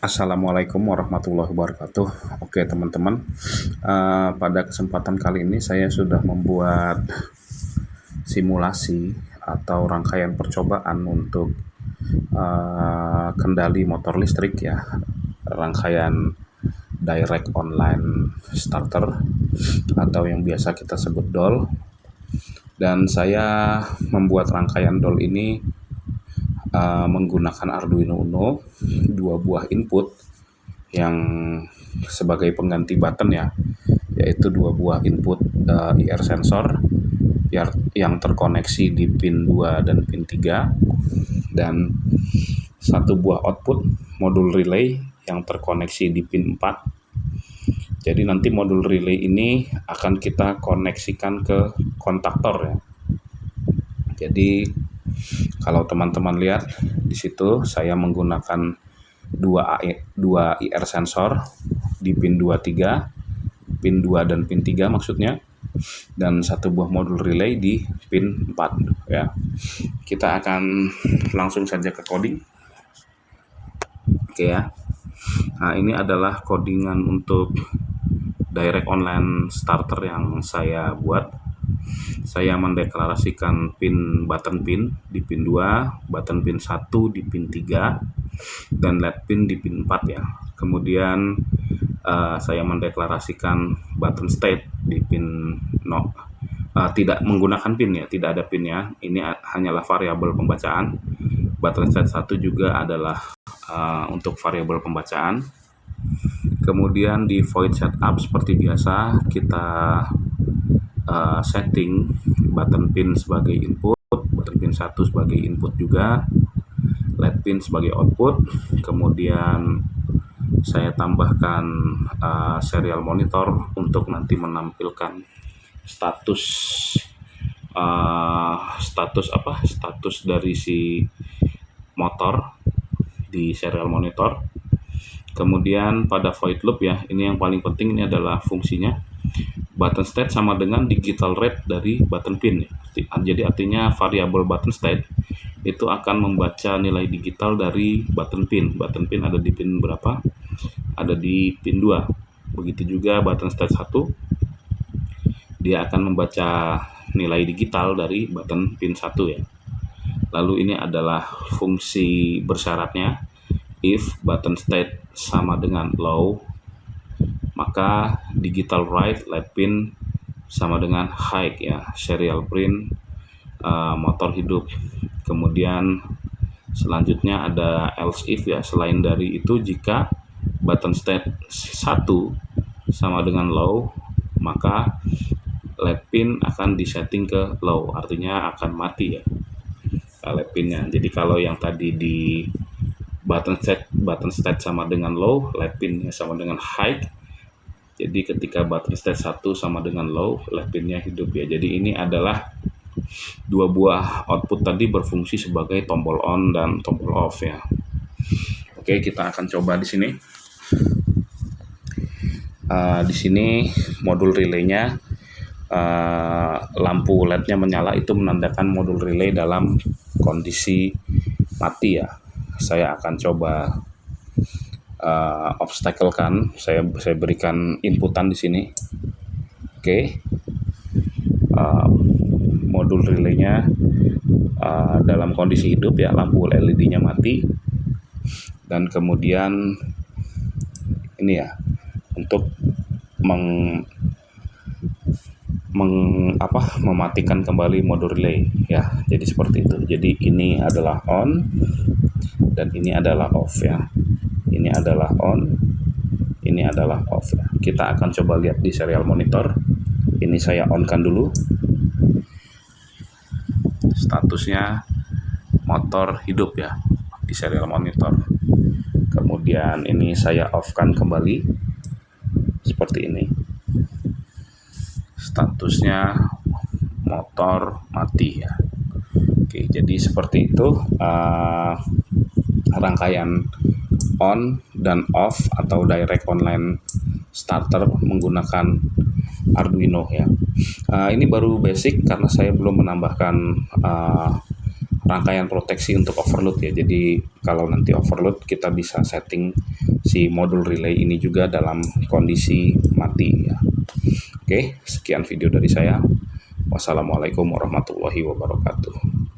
Assalamualaikum warahmatullahi wabarakatuh. Oke teman-teman, pada kesempatan kali ini saya sudah membuat simulasi atau rangkaian percobaan untuk kendali motor listrik ya, rangkaian direct online starter atau yang biasa kita sebut DOL. Dan saya membuat rangkaian DOL ini menggunakan Arduino Uno, 2 buah input yang sebagai pengganti button ya, yaitu 2 buah input IR sensor yang terkoneksi di pin 2 dan pin 3, dan 1 buah output modul relay yang terkoneksi di pin 4. Jadi nanti modul relay ini akan kita koneksikan ke kontaktor ya. Jadi kalau teman-teman lihat di situ saya menggunakan 2 IR sensor di pin 23, pin 2 dan pin 3 maksudnya, dan 1 buah modul relay di pin 4 ya. Kita akan langsung saja ke coding. Oke ya. Nah, ini adalah codingan untuk direct online starter yang saya buat. Saya mendeklarasikan button pin di pin 2, button pin 1 di pin 3, dan LED pin di pin 4 ya. Kemudian saya mendeklarasikan button state di pin tidak menggunakan pin ya, tidak ada pin ya. Ini hanyalah variabel pembacaan. Button state 1 juga adalah untuk variabel pembacaan. Kemudian di void setup seperti biasa kita setting button pin sebagai input, button pin 1 sebagai input juga, LED pin sebagai output. Kemudian saya tambahkan serial monitor untuk nanti menampilkan status dari si motor di serial monitor. Kemudian pada void loop ya, ini yang paling penting, ini adalah fungsinya. Button state sama dengan digital rate dari button pin. Jadi artinya variabel button state itu akan membaca nilai digital dari button pin. Button pin ada di pin berapa? Ada di pin 2. Begitu juga button state 1. Dia akan membaca nilai digital dari button pin 1 ya. Lalu ini adalah fungsi bersyaratnya. If button state sama dengan low, maka digital write LED pin sama dengan high ya, serial print motor hidup. Kemudian selanjutnya ada else if ya, selain dari itu jika button state 1 sama dengan low, maka LED pin akan disetting ke low, artinya akan mati ya LED pinnya. Jadi kalau yang tadi di button state sama dengan low, LED pinnya sama dengan high. Jadi ketika button state 1 sama dengan low, LED pinnya hidup ya. Jadi ini adalah 2 buah output tadi berfungsi sebagai tombol on dan tombol off ya. Oke, kita akan coba di sini. Di sini modul relaynya, lampu LED-nya menyala, itu menandakan modul relay dalam kondisi mati ya. Saya akan coba obstacle kan, saya berikan inputan di sini. Oke. Modul relaynya dalam kondisi hidup ya, lampu LED-nya mati. Dan kemudian ini ya, untuk mematikan kembali modul relay ya. Jadi seperti itu. Jadi ini adalah on dan ini adalah off ya. Ini adalah on, ini adalah off ya. Kita akan coba lihat di serial monitor. Ini saya on-kan dulu. Statusnya motor hidup ya di serial monitor. Kemudian ini saya off-kan kembali seperti ini. Statusnya motor mati ya. Oke, jadi seperti itu rangkaian on dan off atau direct online starter menggunakan Arduino ya. Ini baru basic karena saya belum menambahkan rangkaian proteksi untuk overload ya. Jadi kalau nanti overload kita bisa setting si modul relay ini juga dalam kondisi mati ya. Oke, sekian video dari saya. Wassalamualaikum warahmatullahi wabarakatuh.